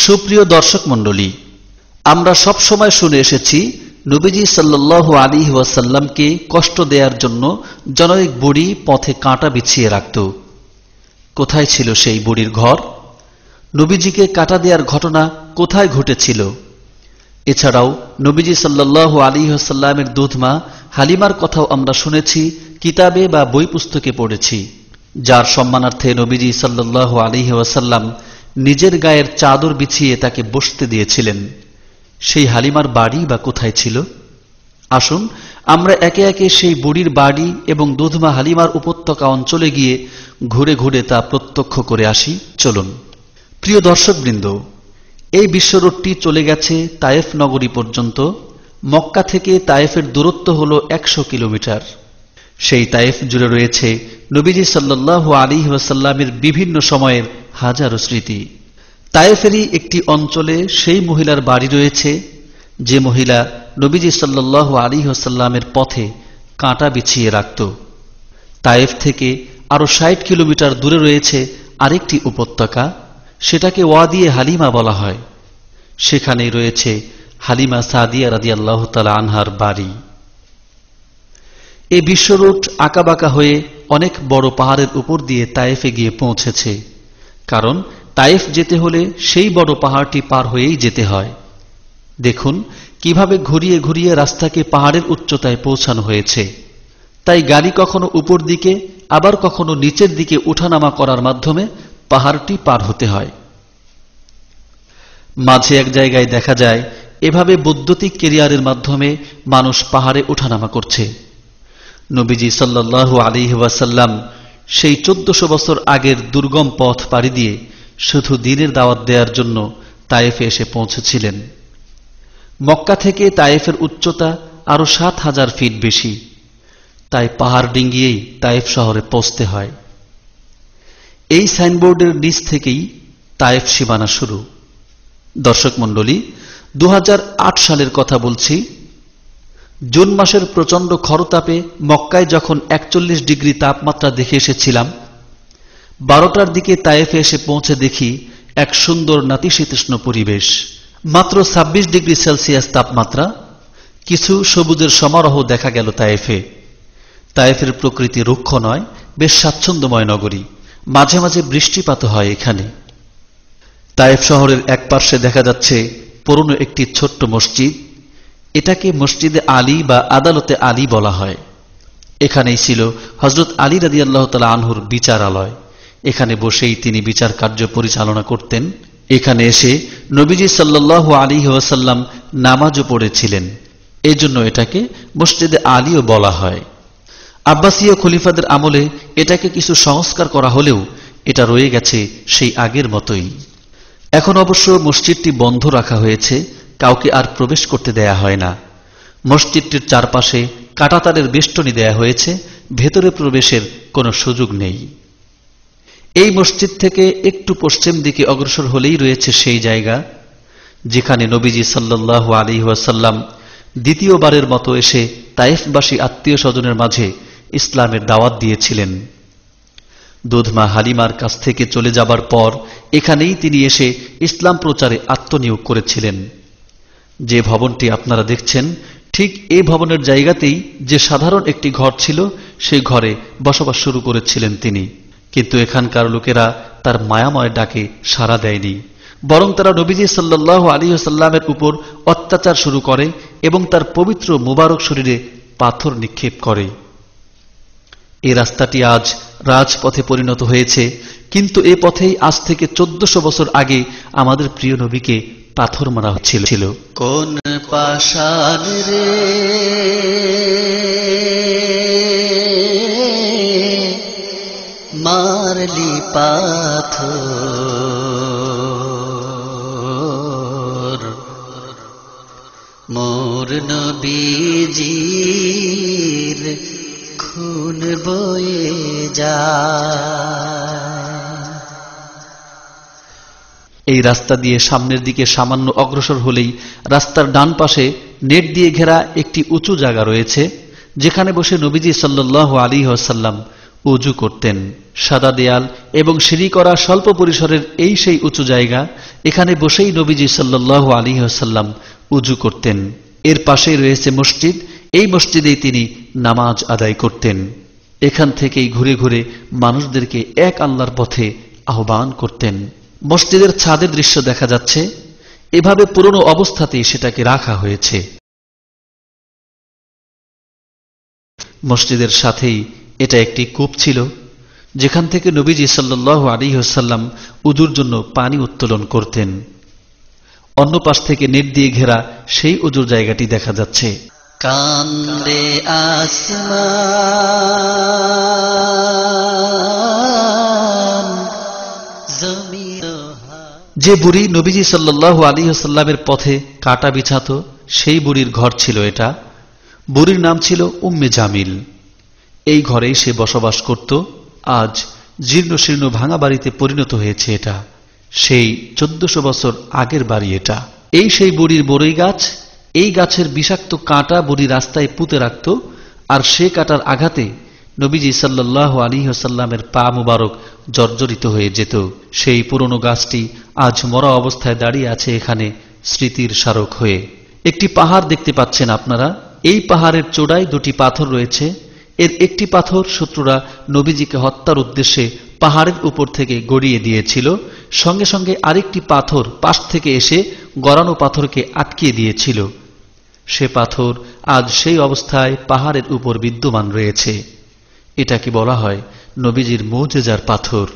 সুপ্রিয় দর্শক মণ্ডলী, আমরা সব সময় শুনে এসেছি নবীজি সাল্লাল্লাহু আলাইহি ওয়াসাল্লামকে কষ্ট দেওয়ার জন্য জনৈক বুড়ি পথে কাঁটা বিছিয়ে রাখত। কোথায় ছিল সেই বুড়ির ঘর? নবীজিকে কাঁটা দেওয়ার ঘটনা কোথায় ঘটেছিল? এছাড়াও নবীজি সাল্লাল্লাহু আলাইহি ওয়াসাল্লামের দুধমা হালিমার কথাও আমরা শুনেছি, কিতাবে বা বই পুস্তকে পড়েছি, যার সম্মানার্থে নবীজি সাল্লাল্লাহু আলাইহি ওয়াসাল্লাম নিজের গায়ের চাদর বিছিয়ে তাকে বসতে দিয়েছিলেন। সেই হালিমার বাড়ি বা কোথায় ছিল? আসুন আমরা একে একে সেই বুড়ির বাড়ি এবং দুধমা হালিমার উপত্যকা অঞ্চলে গিয়ে ঘুরে ঘুরে তা প্রত্যক্ষ করে আসি। চলুন প্রিয় দর্শকবৃন্দ, এই বিশ্বরোডটি চলে গেছে তায়েফ নগরী পর্যন্ত। মক্কা থেকে তায়েফের দূরত্ব হল 100 কিলোমিটার। সেই তায়েফ জুড়ে রয়েছে নবীজি সাল্লাল্লাহু আলাইহি ওয়াসাল্লামের বিভিন্ন সময়ের হাজারো স্মৃতি। তায়েফেরই একটি অঞ্চলে সেই মহিলার বাড়ি রয়েছে যে মহিলা নবীজি সাল্লাল্লাহু আলাইহি ওয়াসাল্লামের পথে কাঁটা বিছিয়ে রাখত। তায়েফ থেকে আরো 60 কিলোমিটার দূরে রয়েছে আরেকটি উপত্যকা, সেটাকে ওয়াদিয়ে হালিমা বলা হয়। সেখানেই রয়েছে হালিমা সাদিয়া রাদিয়াল্লাহু তাআলা আনহার বাড়ি। এই বিশ্বরোড আঁকাবাঁকা হয়ে অনেক বড় পাহাড়ের উপর দিয়ে তায়েফে গিয়ে পৌঁছেছে, কারণ তায়েফ যেতে হলে সেই বড় পাহাড়টি পার হয়েই যেতে হয়। দেখুন কিভাবে ঘুরিয়ে ঘুরিয়ে রাস্তাকে পাহাড়ের উচ্চতায় পৌঁছানো হয়েছে। তাই গাড়ি কখনো উপর দিকে আবার কখনো নিচের দিকে উঠানামা করার মাধ্যমে পাহাড়টি পার হতে হয়। মাঝে এক জায়গায় দেখা যায় এভাবে বৈদ্যুতিক ক্যারিয়ারের মাধ্যমে মানুষ পাহাড়ে উঠানামা করছে। নবীজি সাল্লাল্লাহু আলাইহি ওয়াসাল্লাম সেই 1400 বছর আগের দুর্গম পথ পাড়ি দিয়ে শুধু দ্বীনের দাওয়াত দেওয়ার জন্য তায়েফে এসে পৌঁছেছিলেন। মক্কা থেকে তায়েফের উচ্চতা আরো 7000 ফিট বেশি, তাই পাহাড় ডিঙ্গিয়েই তায়েফ শহরে পৌঁছতে হয়। এই সাইনবোর্ডের নিচ থেকেই তায়েফ সীমানা শুরু। দর্শক মণ্ডলী, 2008 সালের কথা বলছি। জুন মাসের প্রচন্ড খরতাপে মক্কায় যখন 41 ডিগ্রি তাপমাত্রা দেখে এসেছিলাম, 12টার দিকে তায়েফে এসে পৌঁছে দেখি এক সুন্দর নাতিশীতোষ্ণ পরিবেশ। মাত্র 26 ডিগ্রি সেলসিয়াস তাপমাত্রা। কিছু সবুজের সমারোহ দেখা গেল তায়েফে। তায়েফের প্রকৃতি রুক্ষ নয়, বেশ স্বাচ্ছন্দ্যময় নগরী। মাঝে মাঝে বৃষ্টিপাত হয় এখানে। তায়েফ শহরের এক পার্শ্বে দেখা যাচ্ছে পুরনো একটি ছোট্ট মসজিদ। এটাকে মসজিদে আলী বা আদালতে আলী বলা হয়। এখানেই ছিল হযরত আলী রাদিয়াল্লাহু তাআলা আনহুর বিচারালয়। এখানে বসেই তিনি বিচার কার্য পরিচালনা করতেন। এখানে এসে নবীজি সাল্লাল্লাহু আলাইহি ওয়াসাল্লাম নামাজও পড়েছিলেন। এজন্য এটাকে মসজিদে আলীও বলা হয়। আব্বাসীয় খলিফাদের আমলে এটাকে কিছু সংস্কার করা হলেও এটা রয়ে গেছে সেই আগের মতোই। এখন অবশ্য মসজিদটি বন্ধ রাখা হয়েছে, কাউকে আর প্রবেশ করতে দেয়া হয় না। মসজিদটির চারপাশে কাঁটাতারের বেষ্টনী দেয়া হয়েছে, ভেতরে প্রবেশের কোনো সুযোগ নেই। এই মসজিদ থেকে একটু পশ্চিম দিকে অগ্রসর হলেই রয়েছে সেই জায়গা যেখানে নবীজি সাল্লাল্লাহু আলাইহি ওয়াসাল্লাম দ্বিতীয়বারের মতো এসে তায়েফবাসী আত্মীয় স্বজনের মাঝে ইসলামের দাওয়াত দিয়েছিলেন। দুধমা হালিমার কাছ থেকে চলে যাবার পর এখানেই তিনি এসে ইসলাম প্রচারে আত্মনিয়োগ করেছিলেন। যে ভবনটি আপনারা দেখছেন, ঠিক এই ভবনের জায়গাতেই যে সাধারণ একটি ঘর ছিল, সেই ঘরে বসবাস শুরু করেছিলেন তিনি। কিন্তু এখানকার লোকেরা তার মায়াময় ডাকে সাড়া দেয়নি, বরং তারা নবীজি সাল্লাল্লাহু আলাইহি ওয়াসাল্লামের উপর অত্যাচার শুরু করে এবং তার পবিত্র মুবারক শরীরে পাথর নিক্ষেপ করে। এই রাস্তাটি আজ রাজপথে পরিণত হয়েছে, কিন্তু এ পথেই আজ থেকে 1400 বছর আগে আমাদের প্রিয় নবীকে পাথর মারা হচ্ছিল। কোন পাষাণ রে মারলি পাথর, মোর নবীজির খুন বয়ে যায়। এই রাস্তা দিয়ে সামনের দিকে সামান্য অগ্রসর হলেই রাস্তার ডান পাশে নেট দিয়ে ঘেরা একটি উঁচু জায়গা রয়েছে, যেখানে বসে নবীজি সাল্লাল্লাহু আলাইহি ওয়াসাল্লাম ওযু করতেন। সাদা দেয়াল এবং সিঁড়ি করা স্বল্প পরিসরের এই সেই উঁচু জায়গা, এখানে বসেই নবীজি সাল্লাল্লাহু আলাইহি ওয়াসাল্লাম উযু করতেন। এর পাশেই রয়েছে মসজিদ, এই মসজিদেই তিনি নামাজ আদায় করতেন। এখান থেকেই ঘুরে ঘুরে মানুষদেরকে এক আল্লাহর পথে আহ্বান করতেন। মসজিদের ছাদের দৃশ্য দেখা যাচ্ছে, এভাবে পুরনো অবস্থাতেই সেটাকে রাখা হয়েছে। মসজিদের সাথেই এটা একটি কূপ ছিল, যেখান থেকে নবীজি সাল্লাল্লাহু আলাইহি ওয়াসাল্লাম উযুর জন্য পানি উত্তোলন করতেন। অন্য পাশ থেকে নেট দিয়ে ঘেরা সেই উযুর জায়গাটি দেখা যাচ্ছে। কান্দে আসমান জমিন। যে বুড়ি নবীজি সাল্লাল্লাহু আলাইহি ওয়াসাল্লামের পথে কাটা বিছাতো, সেই বুড়ির ঘর ছিল এটা। বুড়ির নাম ছিল উম্মে জামিল। এই ঘরেই সে বসবাস করত। আজ জীর্ণ শীর্ণ ভাঙা বাড়িতে পরিণত হয়েছে এটা। সেই 1400 বছর আগের বাড়ি এটা। এই সেই বুড়ির বড়ই গাছ। এই গাছের বিষাক্ত কাঁটা বুড়ি রাস্তায় পুঁতে রাখত, আর সে কাঁটার আঘাতে নবীজি সাল্লাল্লাহু আলাইহি ওয়াসাল্লামের পা মুবারক জর্জরিত হয়ে যেত। সেই পুরনো গাছটি আজ মরা অবস্থায় দাঁড়িয়ে আছে এখানে স্মৃতির স্মারক হয়ে। একটি পাহাড় দেখতে পাচ্ছেন আপনারা। এই পাহাড়ের চূড়ায় দুটি পাথর রয়েছে। এর একটি পাথর শত্রুরা নবীজিকে হত্যার উদ্দেশ্যে পাহাড়ের উপর থেকে গড়িয়ে দিয়েছিল, সঙ্গে সঙ্গে আরেকটি পাথর পাশ থেকে এসে গড়ানো পাথরকে আটকিয়ে দিয়েছিল। সে পাথর আজ সেই অবস্থায় পাহাড়ের উপর বিদ্যমান রয়েছে। এটাকে বলা হয় নবীজির মুজেজার পাথর।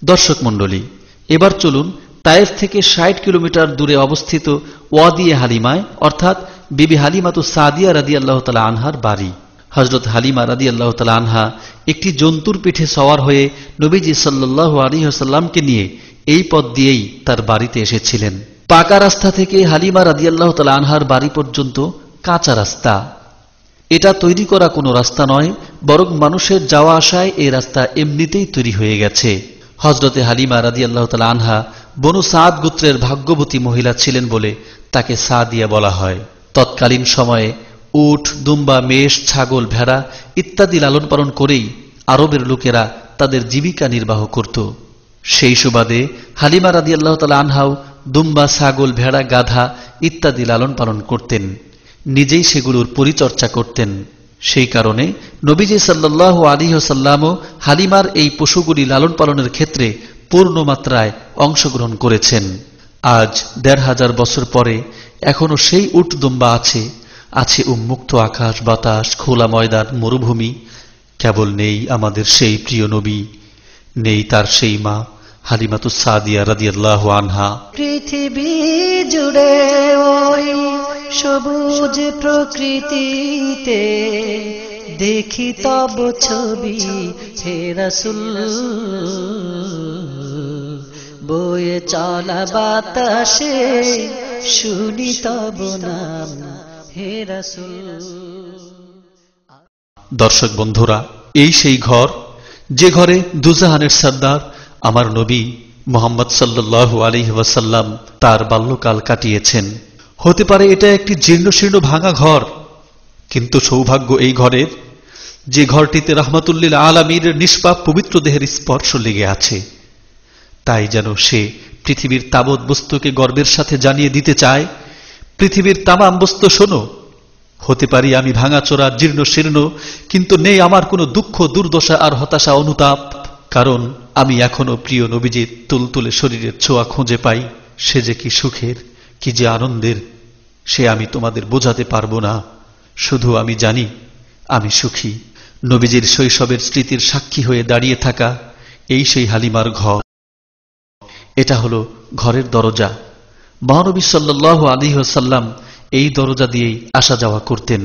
দর্শক মণ্ডলী, এবার চলুন তায়েফ থেকে 60 কিলোমিটার দূরে অবস্থিত ওয়াদিয়ে হালিমায়, অর্থাৎ বিবি হালিমাতু সাদিয়া রাদিয়াল্লাহু তাআলা আনহার বাড়ি। হযরত হালিমা রাদিয়াল্লাহু তাআলা আনহা একটি জন্তুর পিঠে সওয়ার হয়ে নবীজি সাল্লাল্লাহু আলাইহি ওয়াসাল্লামকে নিয়ে এই পথ দিয়েই তার বাড়িতে এসেছিলেন। পাকা রাস্তা থেকে হালিমা রাদিয়াল্লাহু তাআলা আনহার বাড়ি পর্যন্ত কাঁচা রাস্তা। এটা তৈরি করা কোনো রাস্তা নয়, বরং মানুষের যাওয়া আসায় এই রাস্তা এমনিতেই তৈরি হয়ে গেছে। হযরতে হালিমা রাদিয়াল্লাহু তাআলা আনহা বনু সাদ গোত্রের ভাগ্যবতী মহিলা ছিলেন বলে তাকে সাদিয়া বলা হয়। তৎকালীন সময়ে উট, দুম্বা, মেষ, ছাগল, ভেড়া ইত্যাদি লালন পালন করেই আরবের লোকেরা তাদের জীবিকা নির্বাহ করত। সেই সুবাদে হালিমা রাদিয়াল্লাহু তাআলা আনহাও দুম্বা, ছাগল, ভেড়া, গাধা ইত্যাদি লালন পালন করতেন। নিজেই সেগুলোর পরিচর্যা করতেন। সেই কারণে নবীজি সাল্লাল্লাহু আলাইহি ওয়াসাল্লামও হালিমার এই পশুগুলি লালন পালনের ক্ষেত্রে পূর্ণ মাত্রায় অংশগ্রহণ করেছেন। আজ ১৫০০ বছর পরে এখনো সেই উট, দুম্বা আছে। আছে উন্মুক্ত আকাশ, বাতাস, খোলা ময়দান, মরুভূমি। কেবল নেই আমাদের সেই প্রিয় নবী, নেই তার সেই মা হালিমাতু সাদিয়া রাদিয়াল্লাহু আনহা। পৃথিবী জুড়ে ওই সবুজ প্রকৃতিতে দেখি তব ছবি হে রাসূল, বয়ে চলা বাতাসে শুনি তব নাম হে রাসূল। দর্শক বন্ধুরা, এই সেই ঘর, যে ঘরে দুজাহানের সর্দার আমার নবী মুহাম্মদ সাল্লাল্লাহু আলাইহি ওয়াসাল্লাম তার বাল্যকাল কাটিয়েছেন। হতে পারে এটা একটি জীর্ণশীর্ণ ভাঙা ঘর, কিন্তু সৌভাগ্য এই ঘরের যে ঘরটিতে রাহমাতুল্লিল আলামিনের নিষ্পাপ পবিত্র দেহের স্পর্শ লেগে আছে। তাই যেন সে পৃথিবীর তাবৎ বস্তুকে গর্বের সাথে জানিয়ে দিতে চায়, পৃথিবীর তামাম বস্তু শোনো, হতে পারি আমি ভাঙাচোরা, জীর্ণ শীর্ণ, কিন্তু নেই আমার কোনো দুঃখ, দুর্দশা আর হতাশা, অনুতাপ। কারণ আমি এখনো প্রিয় নবীজির তুলতুলে শরীরের ছোঁয়া খুঁজে পাই। সে যে কি সুখের, কি যে আনন্দের, সে আমি তোমাদের বোঝাতে পারবো না। শুধু আমি জানি আমি সুখী। নবীজির শৈশবের স্মৃতির সাক্ষী হয়ে দাঁড়িয়ে থাকা এই সেই হালিমার ঘর। এটা হলো ঘরের দরজা। মহানবী সাল্লাল্লাহু আলাইহি ওয়াসাল্লাম এই দরজা দিয়েই আসা যাওয়া করতেন।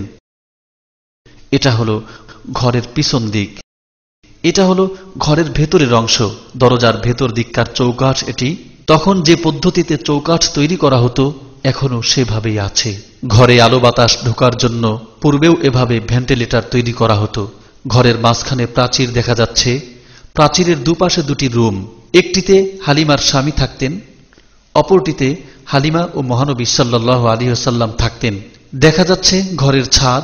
এটা হলো ঘরের পিছন দিক। এটা হলো ঘরের ভেতরের অংশ, দরজার ভেতর দিককার চৌকাঠ এটি। তখন যে পদ্ধতিতে চৌকাঠ তৈরি করা হতো এখনো সেভাবেই আছে। ঘরে আলো বাতাস ঢোকার জন্য পূর্বেও এভাবে ভেন্টিলেটর তৈরি করা হতো। ঘরের মাঝখানে প্রাচীর দেখা যাচ্ছে। প্রাচীরের দুপাশে দুটি রুম। একটিতে হালিমার স্বামী থাকতেন, অপরটিতে হালিমা ও মহানবী সাল্লাল্লাহু আলাইহি ওয়াসাল্লাম থাকতেন। দেখা যাচ্ছে ঘরের ছাদ।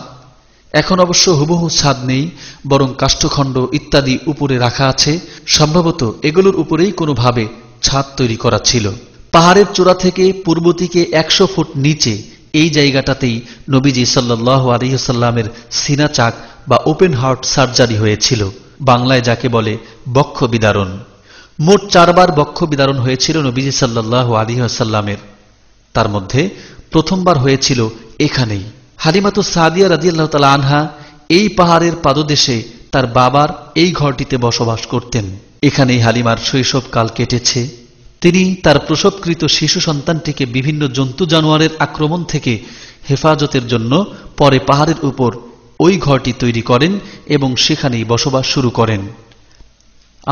এখন অবশ্য হুবহু ছাদ নেই, বরং কাষ্ঠখণ্ড ইত্যাদি উপরে রাখা আছে। সম্ভবত এগুলোর উপরেই কোনোভাবে ছাদ তৈরি করা ছিল। পাহাড়ের চূড়া থেকে পূর্ব দিকে 100 ফুট নিচে এই জায়গাটাতেই নবীজি সাল্লাল্লাহু আলাইহি ওয়াসাল্লামের সিনা চাক বা ওপেন হার্ট সার্জারি হয়েছিল, বাংলায় যাকে বলে বক্ষ বিদারণ। মোট 4 বার বক্ষ বিদারণ হয়েছিল নবীজি সাল্লাল্লাহু আলাইহি ওয়াসাল্লামের। তার মধ্যে প্রথমবার হয়েছিল এখানেই। হালিমাতুস সাদিয়া রাদিয়াল্লাহু তাআলা আনহা এই পাহাড়ের পাদদেশে তার বাবার এই ঘরটিতে বসবাস করতেন। এখানেই হালিমার শৈশবকাল কেটেছে। তিনি তার প্রসবকৃত শিশু সন্তানটিকে বিভিন্ন জন্তু জানোয়ারের আক্রমণ থেকে হেফাজতের জন্য পরে পাহাড়ের উপর ওই ঘরটি তৈরি করেন এবং সেখানেই বসবাস শুরু করেন।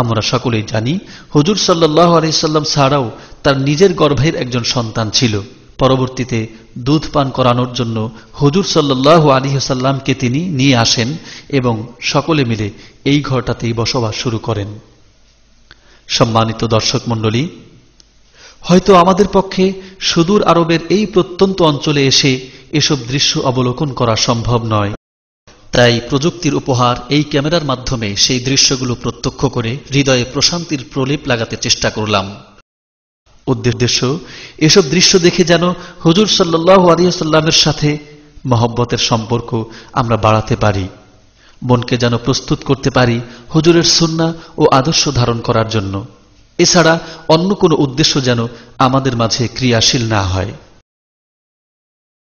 আমরা সকলেই জানি হুজুর সাল্লাল্লাহু আলাইহি সাল্লাম ছাড়াও তার নিজের গর্ভের একজন সন্তান ছিল। পরবর্তীতে দুধ পান করানোর জন্য হুজুর সাল্লাল্লাহু আলাইহি সাল্লামকে তিনি নিয়ে আসেন এবং সকলে মিলে এই ঘরটাতেই বসবাস শুরু করেন। সম্মানিত দর্শক মণ্ডলী, হয়তো আমাদের পক্ষে সুদূর আরবের এই প্রত্যন্ত অঞ্চলে এসে এসব দৃশ্য অবলোকন করা সম্ভব নয়। তাই প্রযুক্তির উপহার এই ক্যামেরার মাধ্যমে সেই দৃশ্যগুলো প্রত্যক্ষ করে হৃদয়ে প্রশান্তির প্রলেপ লাগাতে চেষ্টা করলাম। উদ্দেশ্য, এসব দৃশ্য দেখে যেন হুজুর সাল্লাল্লাহু আলাইহি ওয়াসাল্লামের সাথে মহব্বতের সম্পর্ক আমরা বাড়াতে পারি, মনকে যেন প্রস্তুত করতে পারি হুজুরের সুন্নাহ ও আদর্শ ধারণ করার জন্য। এছাড়া অন্য কোনো উদ্দেশ্য যেন আমাদের মাঝে ক্রিয়াশীল না হয়।